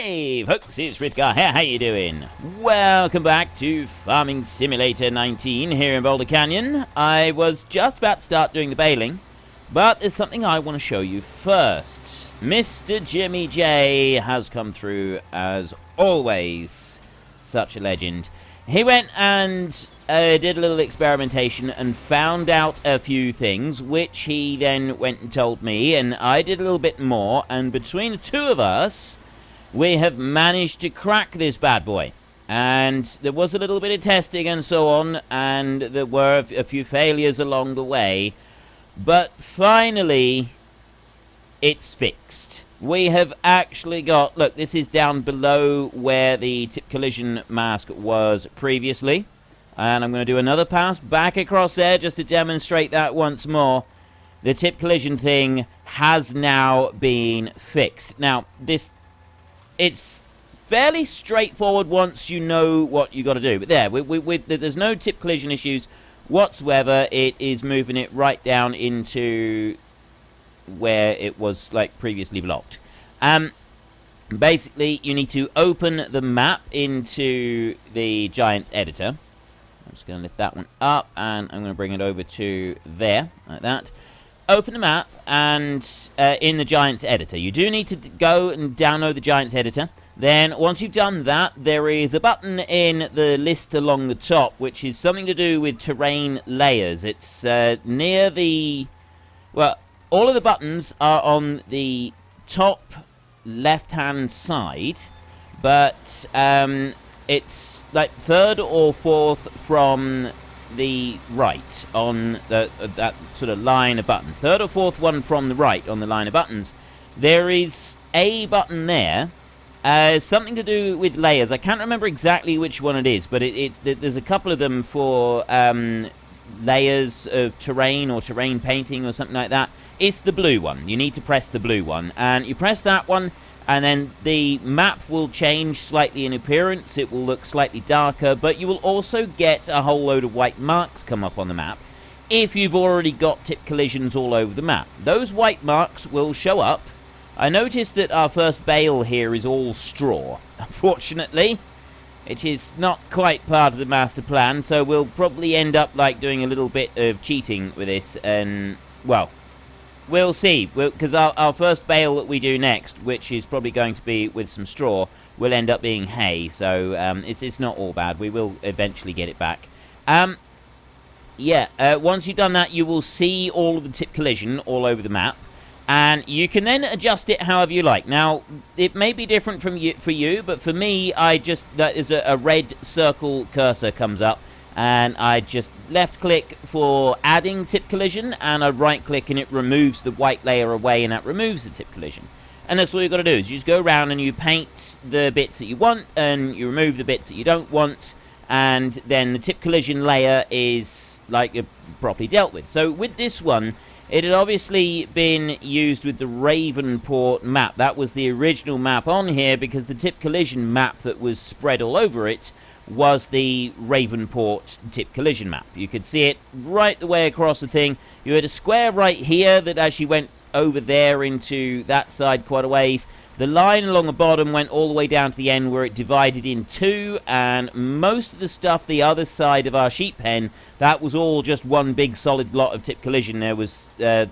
Hey folks, it's Rithgar here, how you doing? Welcome back to Farming Simulator 19 here in Boulder Canyon. I was just about to start doing the baling, but there's something I want to show you first. Mr. Jimmy J has come through as always. Such a legend. He went and did a little experimentation and found out a few things, which he then went and told me, and I did a little bit more, and between the two of us, we have managed to crack this bad boy. And there was a little bit of testing and so on, and there were a few failures along the way, but finally, it's fixed. We have actually got, look, this is down below where the tip collision mask was previously. And I'm going to do another pass back across there just to demonstrate that once more. The tip collision thing has now been fixed. Now, it's fairly straightforward once you know what you got to do. But there, there's no tip collision issues whatsoever. It is moving it right down into where it was like previously blocked. Basically, you need to open the map into the Giants editor. I'm just going to lift that one up, and I'm going to bring it over to there, like that. Open the map, and in the Giants editor. You do need to go and download the Giants editor. Then, once you've done that, there is a button in the list along the top, which is something to do with terrain layers. It's near the... well, all of the buttons are on the top left-hand side, but it's like third or fourth from the right on that sort of line of buttons. Third or fourth one from the right on the line of buttons. There is a button there, something to do with layers. I can't remember exactly which one it is, but there's a couple of them for layers of terrain or terrain painting or something like that. It's the blue one. You need to press the blue one, and you press that one, and then the map will change slightly in appearance. It will look slightly darker, but you will also get a whole load of white marks come up on the map if you've already got tip collisions all over the map. Those white marks will show up. I noticed that our first bale here is all straw, unfortunately, which is not quite part of the master plan, so we'll probably end up like doing a little bit of cheating with this, and well, we'll see, because our first bale that we do next, which is probably going to be with some straw, will end up being hay, so it's not all bad. We will eventually get it back. Once you've done that, you will see all of the tip collision all over the map, and you can then adjust it however you like. Now, it may be different for you, but for me, that is a red circle cursor comes up, and I just left-click for adding tip collision, and I right-click and it removes the white layer away, and that removes the tip collision. And that's all you've got to do, is you just go around and you paint the bits that you want, and you remove the bits that you don't want, and then the tip collision layer is like properly dealt with. So with this one, it had obviously been used with the Ravenport map. That was the original map on here, because the tip collision map that was spread all over it was the Ravenport tip collision map. You could see it right the way across the thing. You had a square right here that actually went over there into that side quite a ways. The line along the bottom went all the way down to the end where it divided in two, and most of the stuff the other side of our sheep pen, that was all just one big solid block of tip collision. There was there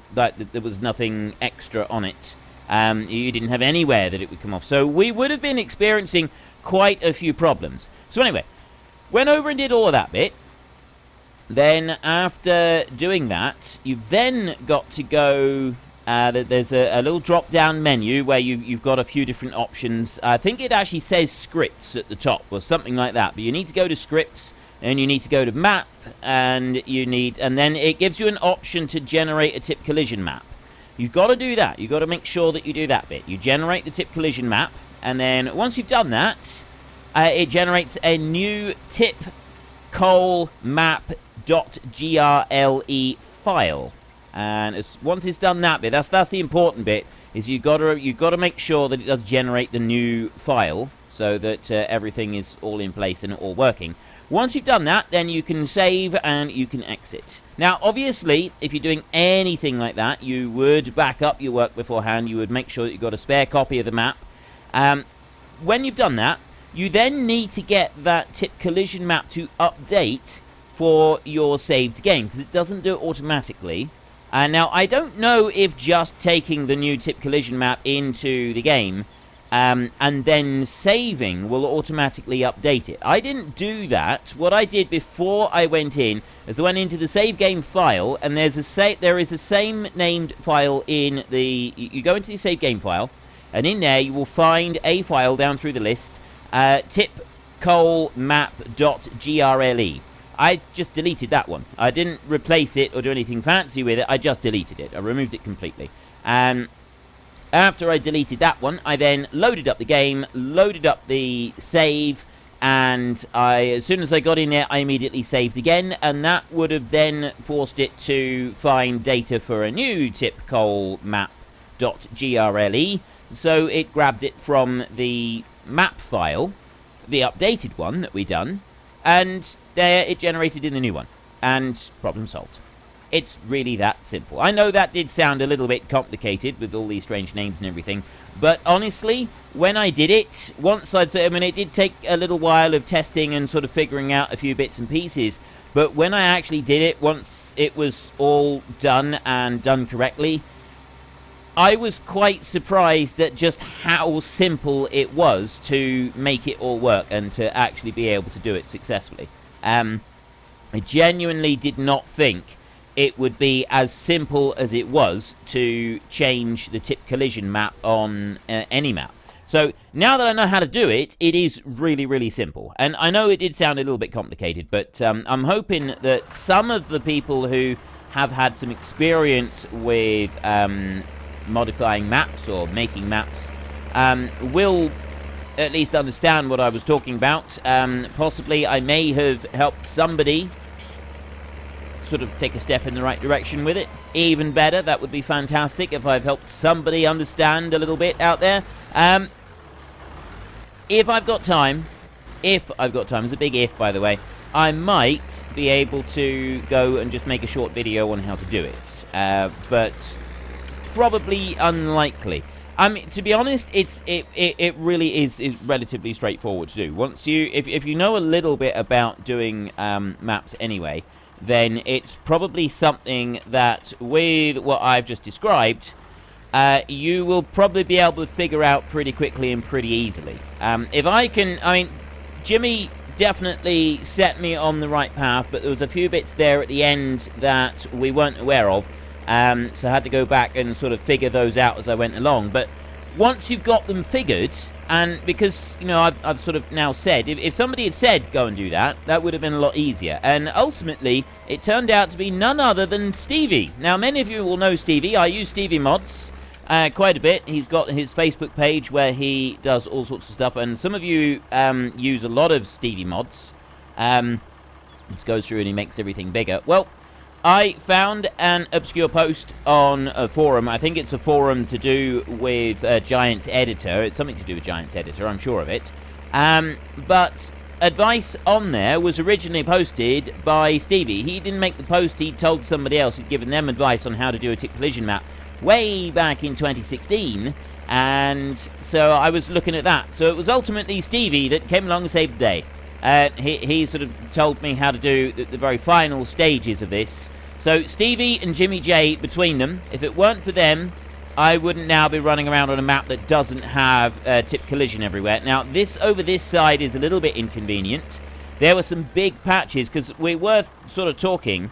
was nothing extra on it. You didn't have anywhere that it would come off. So we would have been experiencing quite a few problems. So anyway, went over and did all of that bit. Then after doing that, you've then got to go... there's a little drop-down menu where you've got a few different options. I think it actually says scripts at the top or something like that. But you need to go to scripts, and you need to go to map, and then it gives you an option to generate a tip collision map. You've got to do that. You've got to make sure that you do that bit. You generate the tip collision map, and then once you've done that, it generates a new tip col map.grle file. And once it's done that bit, that's the important bit, is you've got to make sure that it does generate the new file, so that everything is all in place and all working. Once you've done that, then you can save and you can exit. Now, obviously, if you're doing anything like that, you would back up your work beforehand. You would make sure that you've got a spare copy of the map. when you've done that, you then need to get that tip collision map to update for your saved game, because it doesn't do it automatically. And now, I don't know if just taking the new tip collision map into the game and then saving will automatically update it. I didn't do that. What I did before I went in is I went into the save game file, and there is the same named file in the... You go into the save game file, and in there you will find a file down through the list, tipcolmap.grle. I just deleted that one. I didn't replace it or do anything fancy with it. I just deleted it. I removed it completely. And after I deleted that one, I then loaded up the game, loaded up the save, and as soon as I got in there, I immediately saved again, and that would have then forced it to find data for a new tipcolmap.grle. So it grabbed it from the map file, the updated one that we done, and there it generated in the new one, and problem solved. It's really that simple. I know that did sound a little bit complicated with all these strange names and everything, but honestly, when I did it, it did take a little while of testing and sort of figuring out a few bits and pieces, but when I actually did it, once it was all done and done correctly, I was quite surprised at just how simple it was to make it all work and to actually be able to do it successfully. I genuinely did not think it would be as simple as it was to change the tip collision map on any map. So now that I know how to do it, it is really, really simple. And I know it did sound a little bit complicated, but I'm hoping that some of the people who have had some experience with modifying maps or making maps will at least understand what I was talking about. Possibly I may have helped somebody sort of take a step in the right direction with it. Even better, that would be fantastic if I've helped somebody understand a little bit out there. If I've got time, it's a big if, by the way, I might be able to go and just make a short video on how to do it, but probably unlikely. I mean, to be honest, it really is relatively straightforward to do. Once if you know a little bit about doing maps anyway, then it's probably something that, with what I've just described, you will probably be able to figure out pretty quickly and pretty easily. Jimmy definitely set me on the right path, but there was a few bits there at the end that we weren't aware of, so I had to go back and sort of figure those out as I went along. But once you've got them figured, and because, you know, I've sort of now said, if somebody had said go and do that, that would have been a lot easier. And ultimately, it turned out to be none other than Stevie. Now, many of you will know Stevie. I use Stevie mods quite a bit. He's got his Facebook page where he does all sorts of stuff, and some of you use a lot of Stevie mods. Just goes through and he makes everything bigger. Well, I found an obscure post on a forum. I think it's a forum to do with Giant's Editor. It's something to do with Giant's Editor, I'm sure of it. But advice on there was originally posted by Stevie. He didn't make the post. He told somebody else. He'd given them advice on how to do a tip collision map way back in 2016. And so I was looking at that. So it was ultimately Stevie that came along and saved the day. He sort of told me how to do the very final stages of this. So Stevie and Jimmy J, between them, if it weren't for them, I wouldn't now be running around on a map that doesn't have tip collision everywhere. Now, this over this side is a little bit inconvenient. There were some big patches, because we were sort of talking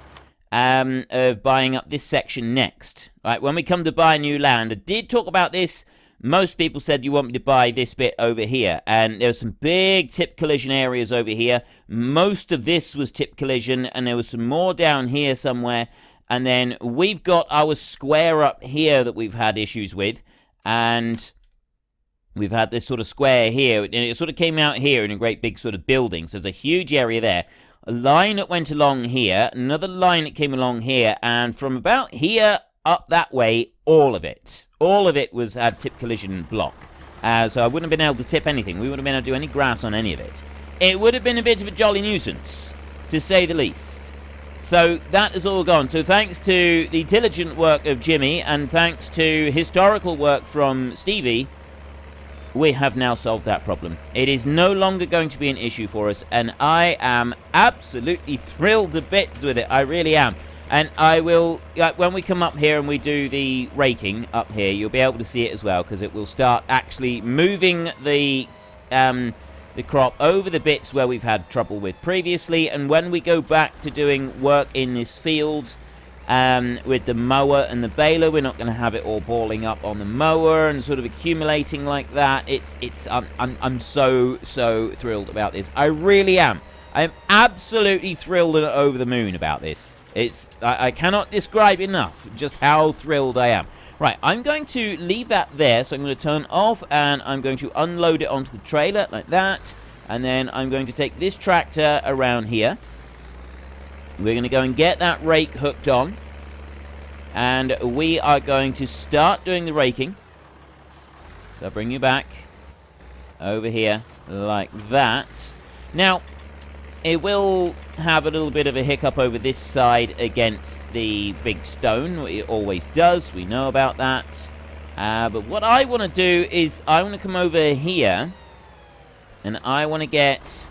of buying up this section next. Right, when we come to buy new land, I did talk about this. Most people said you want me to buy this bit over here, and there were some big tip collision areas over here. Most of this was tip collision, and there was some more down here somewhere, and then we've got our square up here that we've had issues with, and we've had this sort of square here, and it sort of came out here in a great big sort of building, so there's a huge area there. A line that went along here, another line that came along here, and from about here up that way, all of it was had tip collision block. So I wouldn't have been able to tip anything. We wouldn't have been able to do any grass on any of it. It would have been a bit of a jolly nuisance, to say the least. So that is all gone. So thanks to the diligent work of Jimmy, and thanks to historical work from Stevie, we have now solved that problem. It is no longer going to be an issue for us, and I am absolutely thrilled to bits with it. I really am. And I will, when we come up here and we do the raking up here, you'll be able to see it as well, because it will start actually moving the crop over the bits where we've had trouble with previously. And when we go back to doing work in this field with the mower and the baler, we're not going to have it all balling up on the mower and sort of accumulating like that. I'm so thrilled about this. I really am. I am absolutely thrilled and over the moon about this. I cannot describe enough just how thrilled I am. Right, I'm going to leave that there, so I'm going to turn off, and I'm going to unload it onto the trailer like that, and then I'm going to take this tractor around here. We're going to go and get that rake hooked on, and we are going to start doing the raking. So I'll bring you back over here like that. Now, it will have a little bit of a hiccup over this side against the big stone. It always does. We know about that. But what I want to do is I want to come over here, and I want to get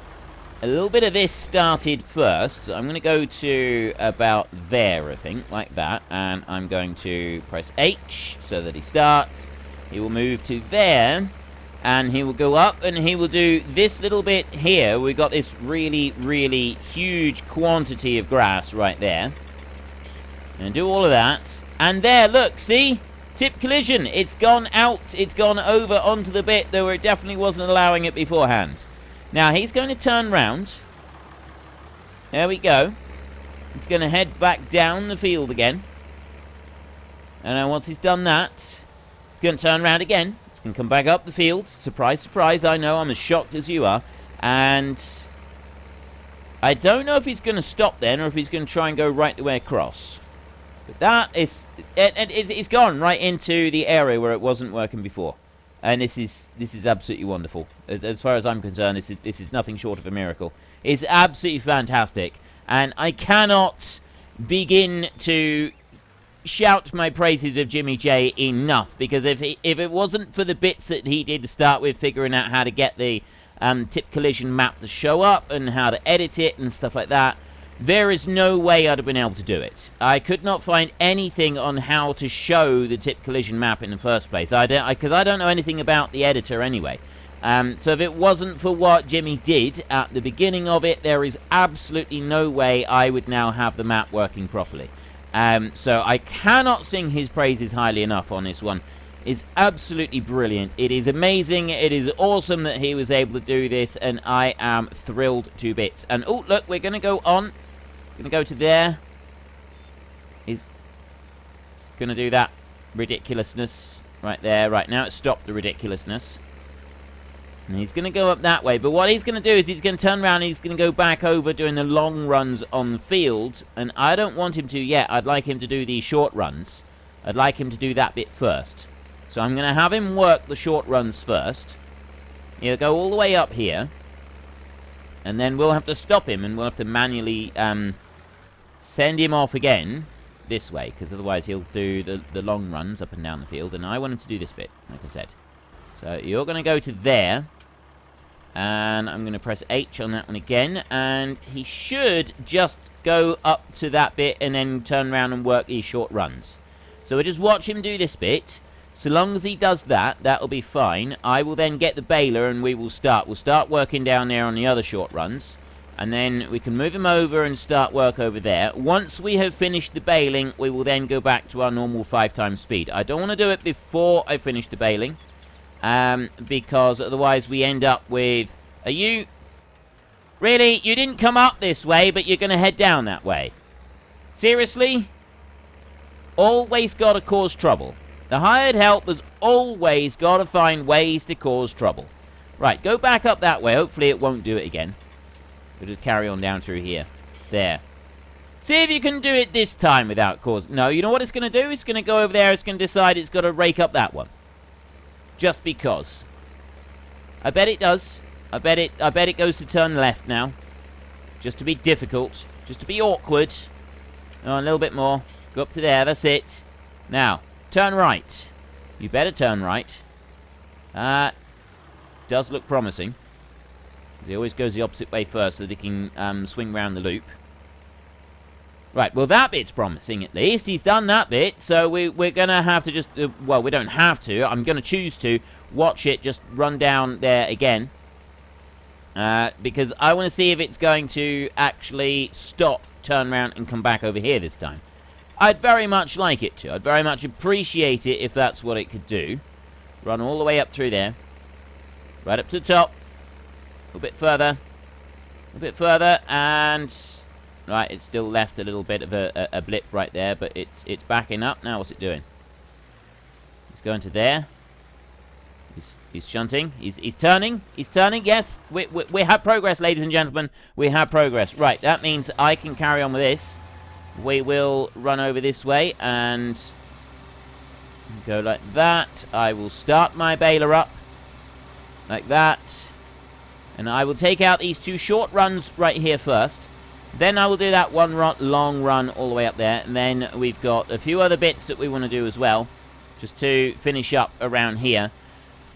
a little bit of this started first. So I'm going to go to about there, I think, like that. And I'm going to press H so that he starts. He will move to there. And he will go up and he will do this little bit here. We've got this really, really huge quantity of grass right there. And do all of that. And there, look, see? Tip collision. It's gone out. It's gone over onto the bit, though it definitely wasn't allowing it beforehand. Now, he's going to turn round. There we go. He's going to head back down the field again. And then once he's done that, he's going to turn around again. He's going to come back up the field. Surprise, surprise. I know, I'm as shocked as you are. And I don't know if he's going to stop then or if he's going to try and go right the way across. But that is... It's gone right into the area where it wasn't working before. And this is absolutely wonderful. As far as I'm concerned, this is nothing short of a miracle. It's absolutely fantastic. And I cannot begin to shout my praises of Jimmy J enough, because if it wasn't for the bits that he did to start with, figuring out how to get the tip collision map to show up and how to edit it and stuff like that, there is no way I'd have been able to do it. I could not find anything on how to show the tip collision map in the first place. Because I don't know anything about the editor anyway. So if it wasn't for what Jimmy did at the beginning of it, there is absolutely no way I would now have the map working properly. So I cannot sing his praises highly enough on this one. It's absolutely brilliant. It is amazing. It is awesome that he was able to do this, and I am thrilled to bits. And, oh, look, we're going to go on. We're going to go to there. He's going to do that ridiculousness right there. Right now, it's stopped the ridiculousness. And he's going to go up that way. But what he's going to do is he's going to turn around and he's going to go back over doing the long runs on the field. And I don't want him to yet. I'd like him to do the short runs. I'd like him to do that bit first. So I'm going to have him work the short runs first. He'll go all the way up here. And then we'll have to stop him and we'll have to manually send him off again this way. Because otherwise he'll do the long runs up and down the field. And I want him to do this bit, like I said. So you're going to go to there. And I'm going to press H on that one again. And he should just go up to that bit and then turn around and work these short runs. So we'll just watch him do this bit. So long as he does that, that'll be fine. I will then get the baler and we will start. We'll start working down there on the other short runs. And then we can move him over and start work over there. Once we have finished the baling, we will then go back to our normal 5 times speed. I don't want to do it before I finish the baling. Because otherwise we end up with... Are you... Really? You didn't come up this way, but you're going to head down that way? Seriously? Always got to cause trouble. The hired help has always got to find ways to cause trouble. Right, go back up that way. Hopefully it won't do it again. We'll just carry on down through here. There. See if you can do it this time without cause... No, you know what it's going to do? It's going to go over there. It's going to decide it's got to rake up that one. Just because. I bet it does. I bet it goes to turn left now. Just to be difficult. Just to be awkward. Oh, a little bit more. Go up to there. That's it. Now, turn right. You better turn right. does look promising. He always goes the opposite way first so that he can swing round the loop. Right, well, that bit's promising, at least. He's done that bit, so we're going to have to just... well, we don't have to. I'm going to choose to watch it just run down there again. Because I want to see if it's going to actually stop, turn around, and come back over here this time. I'd very much like it to. I'd very much appreciate it if that's what it could do. Run all the way up through there. Right up to the top. A little bit further. A little bit further, and... right, it's still left a little bit of a blip right there, but it's backing up. Now what's it doing? It's going to there. He's shunting. He's turning. He's turning. Yes, we have progress, ladies and gentlemen. We have progress. Right, that means I can carry on with this. We will run over this way and go like that. I will start my baler up like that. And I will take out these 2 short runs right here first. Then I will do that one long run all the way up there. And then we've got a few other bits that we want to do as well, just to finish up around here.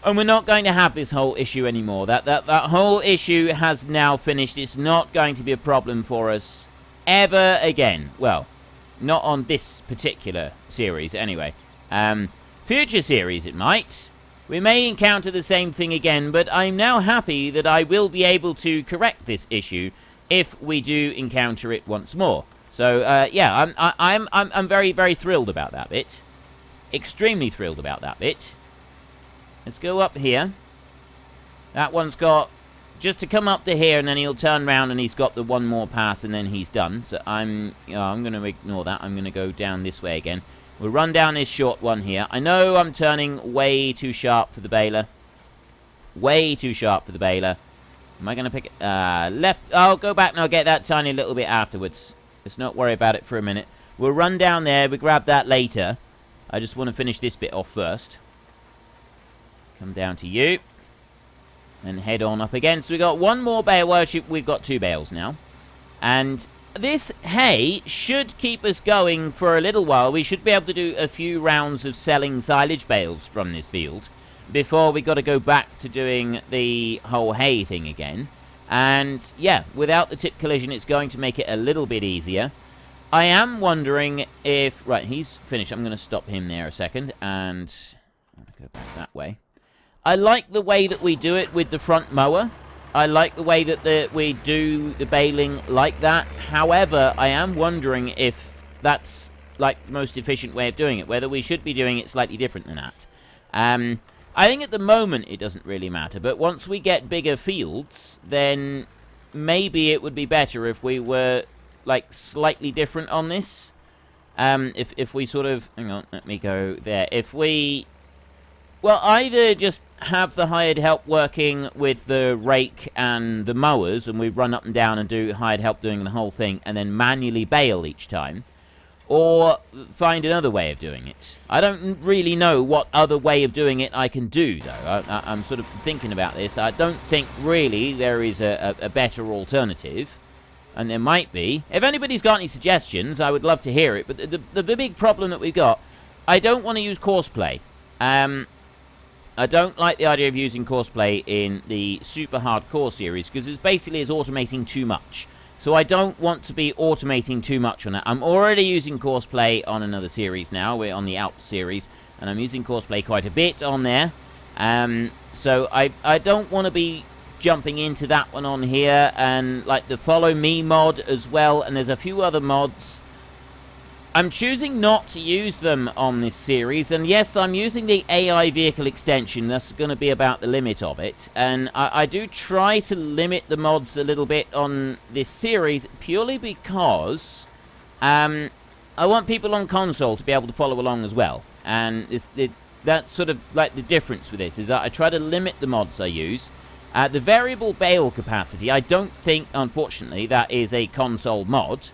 And we're not going to have this whole issue anymore. That whole issue has now finished. It's not going to be a problem for us ever again. Well, not on this particular series anyway. Future series it might. We may encounter the same thing again, but I'm now happy that I will be able to correct this issue if we do encounter it once more. So, yeah, I'm very, very thrilled about that bit. Extremely thrilled about that bit. Let's go up here. That one's got just to come up to here, and then he'll turn around, and he's got the one more pass, and then he's done. So I'm going to ignore that. I'm going to go down this way again. We'll run down this short one here. I know I'm turning way too sharp for the baler. Way too sharp for the baler. Am I going to pick it? Left. I'll go back and I'll get that tiny little bit afterwards. Let's not worry about it for a minute. We'll run down there. We'll grab that later. I just want to finish this bit off first. Come down to you. And head on up again. So we've got one more bale. Well, we've got 2 bales now. And this hay should keep us going for a little while. We should be able to do a few rounds of selling silage bales from this field before we got to go back to doing the whole hay thing again. And yeah, without the tip collision, it's going to make it a little bit easier. I am wondering if... right, he's finished. I'm going to stop him there a second, and I'm going to go back that way. I like the way that we do it with the front mower. I like the way that we do the baling like that. However, I am wondering if that's like the most efficient way of doing it, whether we should be doing it slightly different than that. I think at the moment it doesn't really matter, but once we get bigger fields, then maybe it would be better if we were like slightly different on this. If we sort of... hang on, let me go there. If we... well, either just have the hired help working with the rake and the mowers, and we run up and down and do hired help doing the whole thing, and then manually bale each time, or find another way of doing it. I don't really know what other way of doing it I can do, though. I'm sort of thinking about this. I don't think really there is a better alternative, and there might be. If anybody's got any suggestions, I would love to hear it, but the big problem that we've got, I don't want to use courseplay. I don't like the idea of using courseplay in the super hardcore series, because it's basically automating too much. So I don't want to be automating too much on it. I'm already using courseplay on another series now. We're on the Alps series, and I'm using courseplay quite a bit on there. So I don't want to be jumping into that one on here, and like the follow me mod as well, and there's a few other mods. I'm choosing not to use them on this series, and yes, I'm using the AI vehicle extension. That's going to be about the limit of it, and I do try to limit the mods a little bit on this series, purely because I want people on console to be able to follow along as well, and that's sort of like the difference with this, is that I try to limit the mods I use. The variable bale capacity, I don't think, unfortunately, that is a console mod.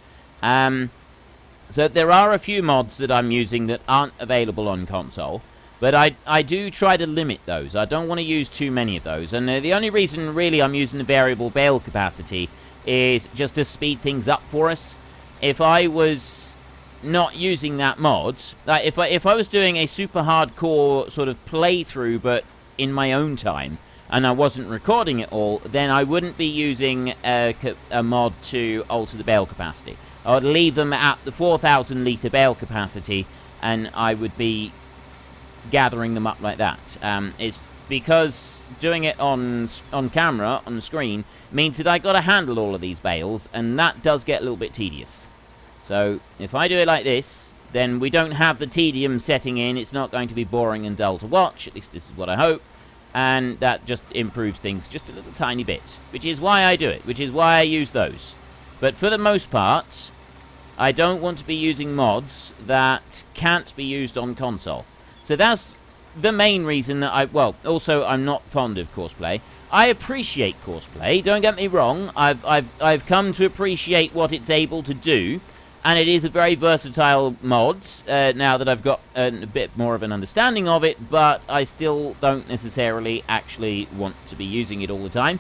So there are a few mods that I'm using that aren't available on console, but I do try to limit those. I don't want to use too many of those, and the only reason really I'm using the variable bale capacity is just to speed things up for us. If I was not using that mod, if I was doing a super hardcore sort of playthrough, but in my own time, and I wasn't recording it all, then I wouldn't be using a mod to alter the bale capacity. I would leave them at the 4,000 litre bale capacity, and I would be gathering them up like that. It's because doing it on camera, on the screen, means that I got to handle all of these bales, and that does get a little bit tedious. So if I do it like this, then we don't have the tedium setting in. It's not going to be boring and dull to watch. At least this is what I hope. And that just improves things just a little tiny bit, which is why I do it, which is why I use those. But for the most part, I don't want to be using mods that can't be used on console. So that's the main reason that well, also I'm not fond of courseplay. I appreciate courseplay, don't get me wrong. I've come to appreciate what it's able to do, and it is a very versatile mod now that I've got a bit more of an understanding of it, but I still don't necessarily actually want to be using it all the time.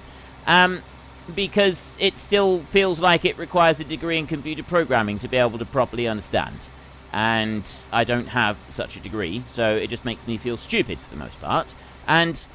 Because it still feels like it requires a degree in computer programming to be able to properly understand. And I don't have such a degree, so it just makes me feel stupid for the most part. And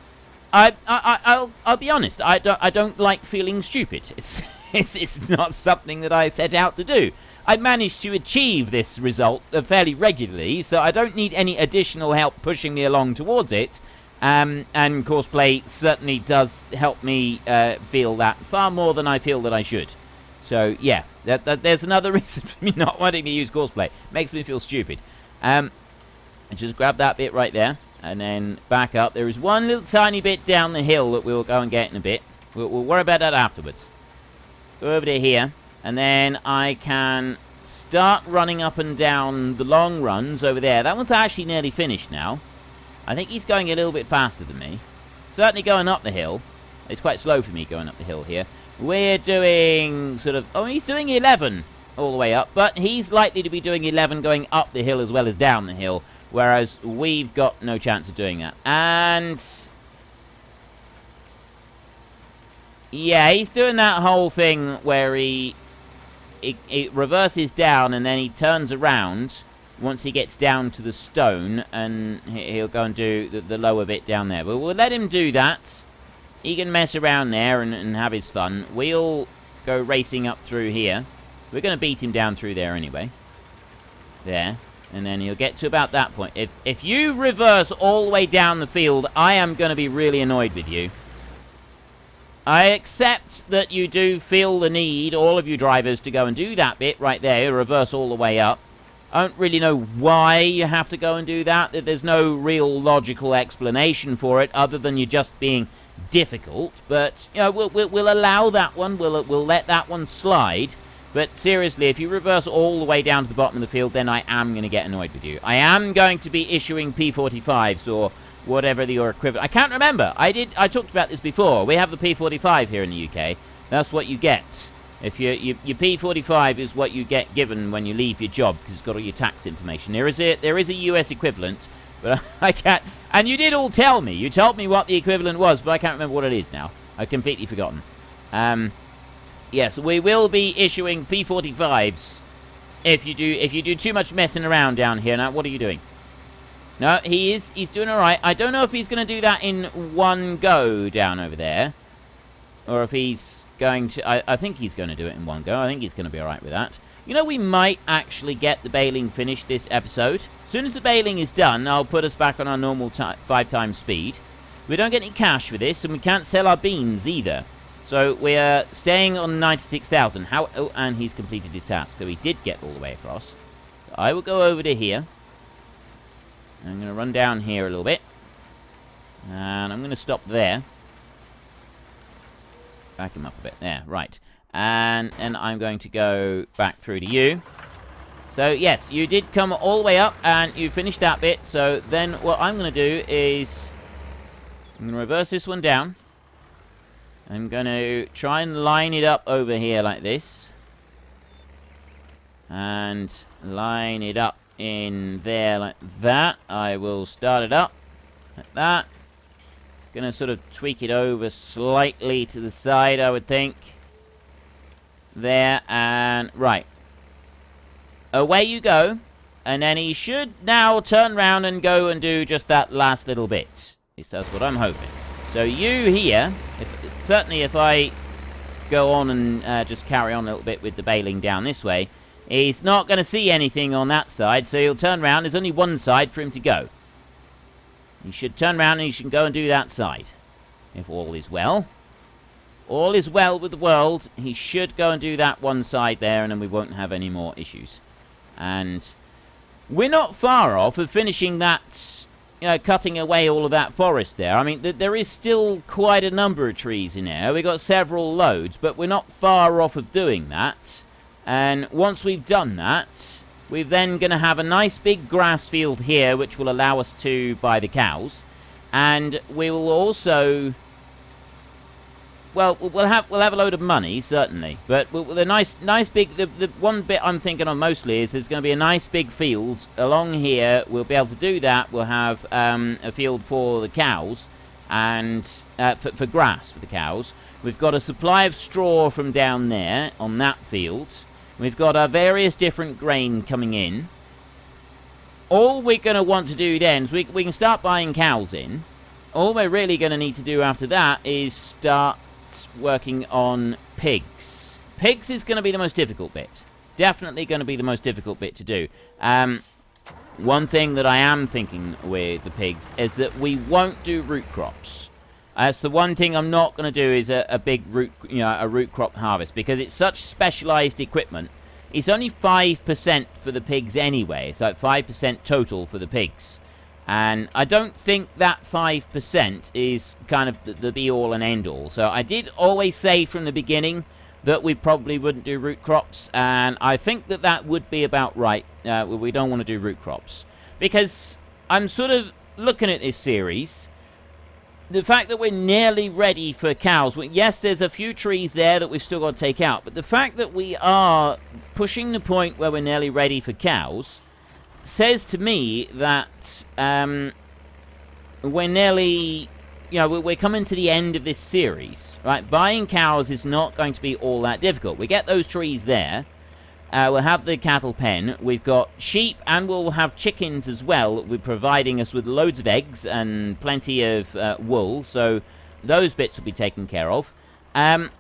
I'll be honest, I don't like feeling stupid. It's not something that I set out to do. I managed to achieve this result fairly regularly, so I don't need any additional help pushing me along towards it. And courseplay certainly does help me feel that far more than I feel that I should. So, yeah, there's another reason for me not wanting to use courseplay. Makes me feel stupid. And just grab that bit right there, and then back up. There is one little tiny bit down the hill that we'll go and get in a bit. We'll worry about that afterwards. Go over to here, and then I can start running up and down the long runs over there. That one's actually nearly finished now. I think he's going a little bit faster than me. Certainly going up the hill. It's quite slow for me going up the hill here. We're doing sort of... Oh, he's doing 11 all the way up. But he's likely to be doing 11 going up the hill as well as down the hill. Whereas we've got no chance of doing that. And... yeah, he's doing that whole thing where he reverses down and then he turns around... once he gets down to the stone, and he'll go and do the lower bit down there. But we'll let him do that. He can mess around there and have his fun. We'll go racing up through here. We're going to beat him down through there anyway. There. And then he'll get to about that point. If you reverse all the way down the field, I am going to be really annoyed with you. I accept that you do feel the need, all of you drivers, to go and do that bit right there. Reverse all the way up. I don't really know why you have to go and do that. There's no real logical explanation for it other than you just being difficult. But, you know, we'll allow that one. We'll let that one slide. But seriously, if you reverse all the way down to the bottom of the field, then I am going to get annoyed with you. I am going to be issuing P45s or whatever your equivalent... I can't remember. I talked about this before. We have the P45 here in the UK. That's what you get. If your P45 is what you get given when you leave your job, because it's got all your tax information. There is a US equivalent, but I can't. And you did all tell me. You told me what the equivalent was, but I can't remember what it is now. I've completely forgotten. Yes, we will be issuing P45s if you do too much messing around down here. Now, what are you doing? No, he's doing all right. I don't know if he's going to do that in one go down over there. Or if he's going to... I think he's going to do it in one go. I think he's going to be alright with that. You know, we might actually get the baling finished this episode. As soon as the baling is done, I'll put us back on our normal 5 times speed. We don't get any cash for this, and we can't sell our beans either. So we're staying on 96,000. Oh, and he's completed his task. So he did get all the way across. So I will go over to here. I'm going to run down here a little bit. And I'm going to stop there. Back him up a bit. There, right. And I'm going to go back through to you. So, yes, you did come all the way up, and you finished that bit. So, then what I'm going to do is... I'm going to reverse this one down. I'm going to try and line it up over here like this. And line it up in there like that. I will start it up like that. Gonna sort of tweak it over slightly to the side, I would think. There, and right. Away you go. And then he should now turn around and go and do just that last little bit. At least that's what I'm hoping. So you here, certainly if I go on and just carry on a little bit with the baling down this way, he's not going to see anything on that side, so he'll turn around. There's only one side for him to go. He should turn around and he should go and do that side. If all is well. All is well with the world. He should go and do that one side there, and then we won't have any more issues. And we're not far off of finishing that, cutting away all of that forest there. I mean, there is still quite a number of trees in here. We've got several loads, but we're not far off of doing that. And once we've done that, we're then going to have a nice big grass field here, which will allow us to buy the cows. And we will also... Well, we'll have a load of money, certainly. But the nice big... The one bit I'm thinking of mostly is there's going to be a nice big field along here. We'll be able to do that. We'll have a field for the cows and for grass for the cows. We've got a supply of straw from down there on that field. We've got our various different grain coming in. All we're going to want to do then is we can start buying cows in. All we're really going to need to do after that is start working on pigs. Pigs is going to be the most difficult bit. Definitely going to be the most difficult bit to do. One thing that I am thinking with the pigs is that we won't do root crops. That's the one thing I'm not going to do is a big root, a root crop harvest, because it's such specialized equipment. It's only 5% for the pigs anyway. It's like 5% total for the pigs. And I don't think that 5% is kind of the be-all and end-all. So I did always say from the beginning that we probably wouldn't do root crops. And I think that would be about right. We don't want to do root crops. Because I'm sort of looking at this series. The fact that we're nearly ready for cows. Yes, there's a few trees there that we've still got to take out. But the fact that we are pushing the point where we're nearly ready for cows says to me that we're nearly, we're coming to the end of this series, right? Buying cows is not going to be all that difficult. We get those trees there. We'll have the cattle pen. We've got sheep, and we'll have chickens as well. We're providing us with loads of eggs and plenty of wool, so those bits will be taken care of. We're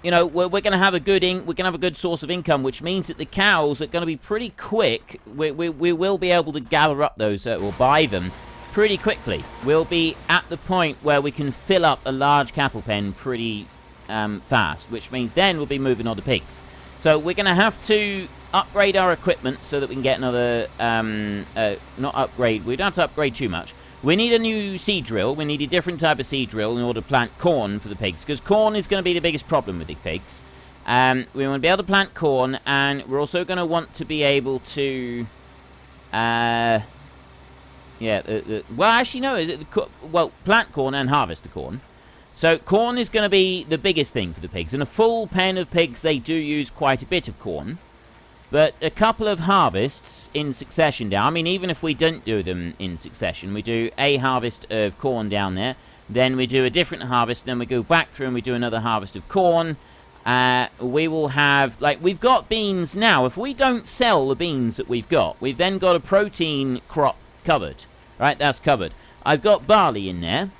going to have a good source of income, which means that the cows are going to be pretty quick. We will be able to gather up those, or buy them pretty quickly. We'll be at the point where we can fill up a large cattle pen pretty fast, which means then we'll be moving on to pigs. So we're going to have to upgrade our equipment so that we can get another, not upgrade, we don't have to upgrade too much. We need a new seed drill. We need a different type of seed drill in order to plant corn for the pigs, because corn is going to be the biggest problem with the pigs. We want to be able to plant corn, and we're also going to want to be able to, plant corn and harvest the corn. So corn is going to be the biggest thing for the pigs. In a full pen of pigs, they do use quite a bit of corn. But a couple of harvests in succession down, I mean, even if we don't do them in succession, we do a harvest of corn down there, then we do a different harvest, then we go back through and we do another harvest of corn. We will have, we've got beans now. If we don't sell the beans that we've then got a protein crop covered. Right, that's covered. I've got barley in there,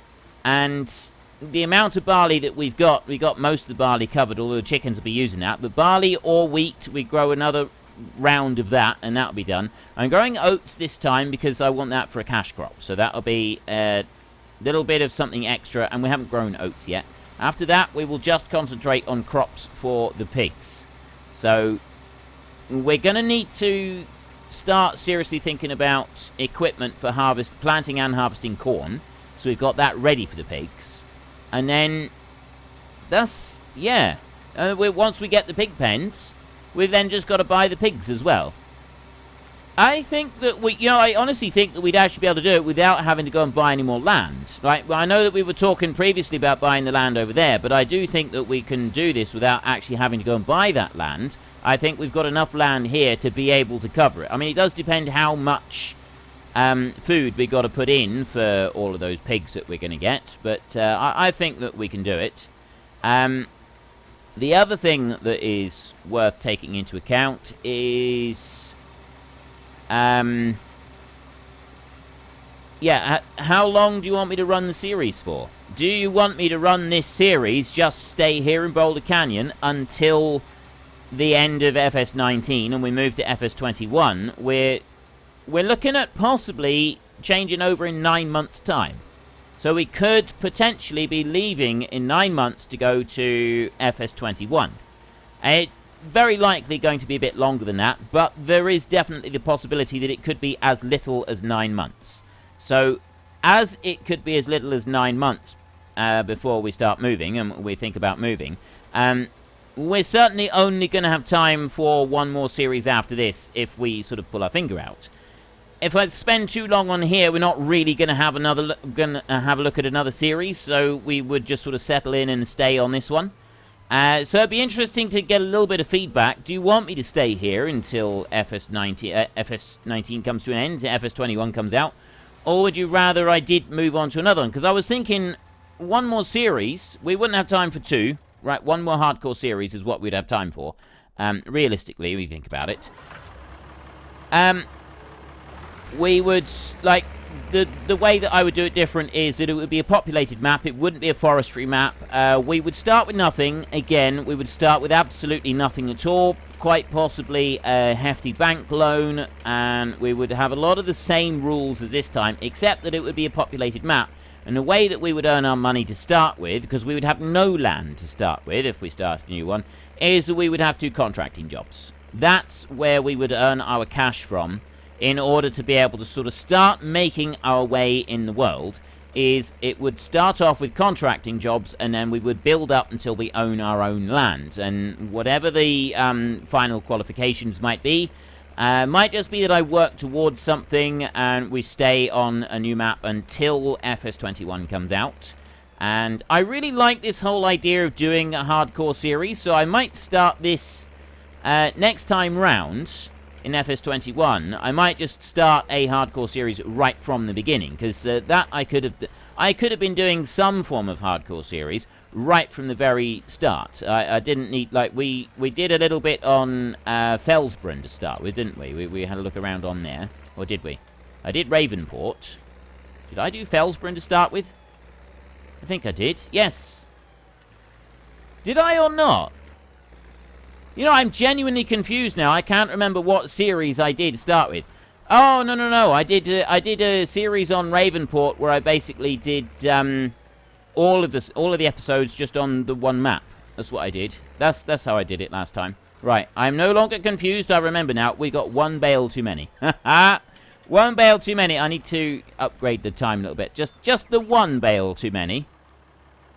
and the amount of barley that we got most of the barley covered, although the chickens will be using that. But barley or wheat, we grow another round of that, and that'll be done. I'm growing oats this time because I want that for a cash crop. So that'll be a little bit of something extra, and we haven't grown oats yet. After that, we will just concentrate on crops for the pigs. So we're going to need to start seriously thinking about equipment for planting and harvesting corn. So we've got that ready for the pigs. And then, once we get the pig pens, we've then just got to buy the pigs as well. I think that I honestly think that we'd actually be able to do it without having to go and buy any more land. Right? Well, I know that we were talking previously about buying the land over there, but I do think that we can do this without actually having to go and buy that land. I think we've got enough land here to be able to cover it. I mean, it does depend how much food we got to put in for all of those pigs that we're going to get, but I think that we can do it. The other thing that is worth taking into account is how long do you want me to run the series for? do you want me to run this series, just stay here in Boulder Canyon until the end of FS19 and we move to FS21? We're looking at possibly changing over in 9 months' time. So we could potentially be leaving in 9 months to go to FS21. It's very likely going to be a bit longer than that, but there is definitely the possibility that it could be as little as 9 months. So, as it could be as little as 9 months before we start moving, and we think about moving, we're certainly only going to have time for one more series after this if we sort of pull our finger out. If I spend too long on here, we're not really going to have have a look at another series, so we would just sort of settle in and stay on this one. So it'd be interesting to get a little bit of feedback. Do you want me to stay here until FS19 comes to an end, FS21 comes out? Or would you rather I did move on to another one? Because I was thinking one more series, we wouldn't have time for two. Right, one more hardcore series is what we'd have time for. Realistically, when you think about it. We would, like, the way that I would do it different is that it would be a populated map. It wouldn't be a forestry map. We would start with nothing. Again, we would start with absolutely nothing at all. Quite possibly a hefty bank loan. And we would have a lot of the same rules as this time, except that it would be a populated map. And the way that we would earn our money to start with, because we would have no land to start with if we start a new one, is that we would have 2 contracting jobs. That's where we would earn our cash from. In order to be able to sort of start making our way in the world, is it would start off with contracting jobs, and then we would build up until we own our own land. And whatever the final qualifications might be, might just be that I work towards something and we stay on a new map until FS21 comes out. And I really like this whole idea of doing a hardcore series, so I might start this next time round. In FS21, I might just start a hardcore series right from the beginning, because that I could have been doing some form of hardcore series right from the very start. I didn't need, like, we did a little bit on Felsbrunn to start with, didn't we? We had a look around on there, or did we? I did Ravenport. Did I do Felsbrunn to start with? I think I did. Yes. Did I or not? You know, I'm genuinely confused now. I can't remember what series I did start with. Oh, no. I did a series on Ravenport where I basically did all of the episodes just on the one map. That's what I did. That's how I did it last time. Right, I'm no longer confused. I remember now. We got one Bale too many. One Bale too many. I need to upgrade the time a little bit. Just the one Bale too many.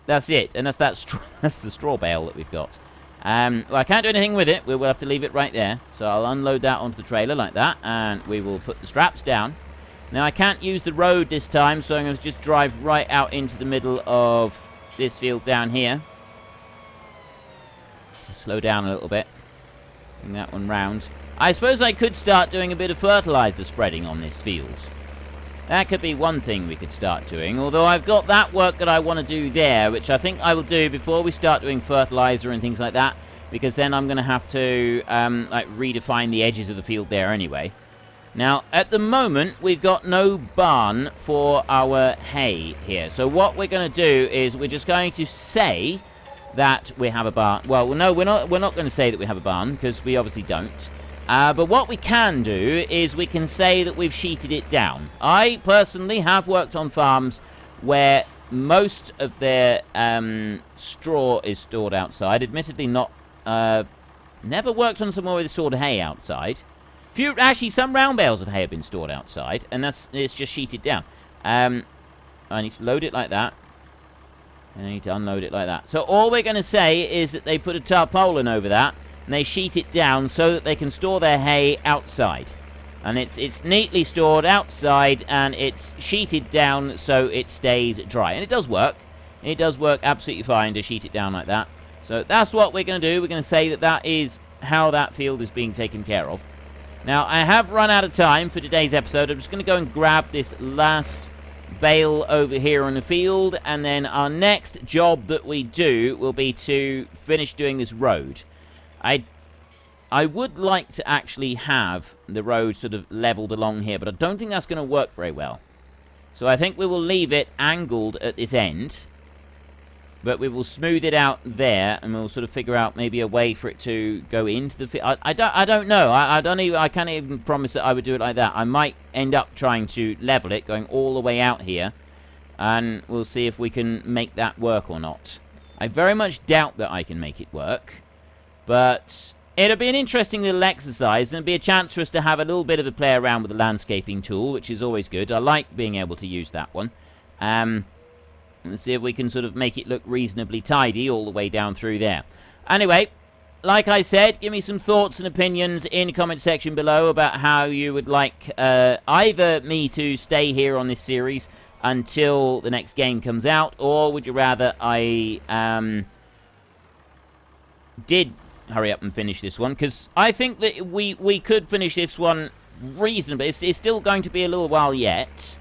That's it. And that's the straw bale that we've got. Well, I can't do anything with it. We'll have to leave it right there. So I'll unload that onto the trailer like that, and we will put the straps down. Now, I can't use the road this time, so I'm going to just drive right out into the middle of this field down here. Slow down a little bit. Bring that one round. I suppose I could start doing a bit of fertilizer spreading on this field. That could be one thing we could start doing, although I've got that work that I want to do there, which I think I will do before we start doing fertilizer and things like that, because then I'm going to have to like redefine the edges of the field there anyway. Now, at the moment, we've got no barn for our hay here, so what we're going to do is we're just going to say that we have a barn. Well, no, we're not going to say that we have a barn, because we obviously don't. But what we can do is we can say that we've sheeted it down. I personally have worked on farms where most of their straw is stored outside. Admittedly, never worked on somewhere where they stored hay outside. Actually, some round bales of hay have been stored outside, and it's just sheeted down. I need to load it like that. And I need to unload it like that. So all we're going to say is that they put a tarpaulin over that, and they sheet it down so that they can store their hay outside. And it's neatly stored outside, and it's sheeted down so it stays dry. And it does work. It does work absolutely fine to sheet it down like that. So that's what we're going to do. We're going to say that that is how that field is being taken care of. Now, I have run out of time for today's episode. I'm just going to go and grab this last bale over here on the field, and then our next job that we do will be to finish doing this road. I would like to actually have the road sort of leveled along here, but I don't think that's going to work very well. So I think we will leave it angled at this end, But we will smooth it out there, and we'll sort of figure out maybe a way for it to go into the field. I don't know. I can't even promise that I would do it like that. I might end up trying to level it, going all the way out here, and we'll see if we can make that work or not. I very much doubt that I can make it work, but it'll be an interesting little exercise, and it'll be a chance for us to have a little bit of a play around with the landscaping tool, which is always good. I like being able to use that one. Let's see if we can sort of make it look reasonably tidy all the way down through there. Anyway, like I said, give me some thoughts and opinions in the comment section below about how you would like either me to stay here on this series until the next game comes out, or would you rather I did hurry up and finish this one? Because I think that we could finish this one reasonably. It's still going to be a little while yet,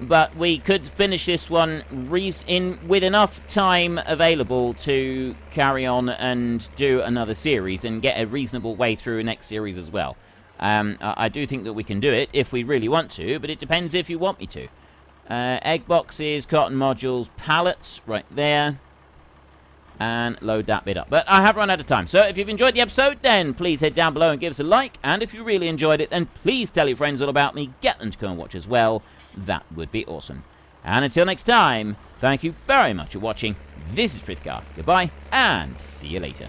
but we could finish this one with enough time available to carry on and do another series and get a reasonable way through a next series as well. I do think that we can do it if we really want to, but it depends if you want me to. Egg boxes, cotton modules, pallets right there. And load that bit up. But I have run out of time. So if you've enjoyed the episode, then please head down below and give us a like. And if you really enjoyed it, then please tell your friends all about me. Get them to come and watch as well. That would be awesome. And until next time, thank you very much for watching. This is Frithgar. Goodbye, and see you later.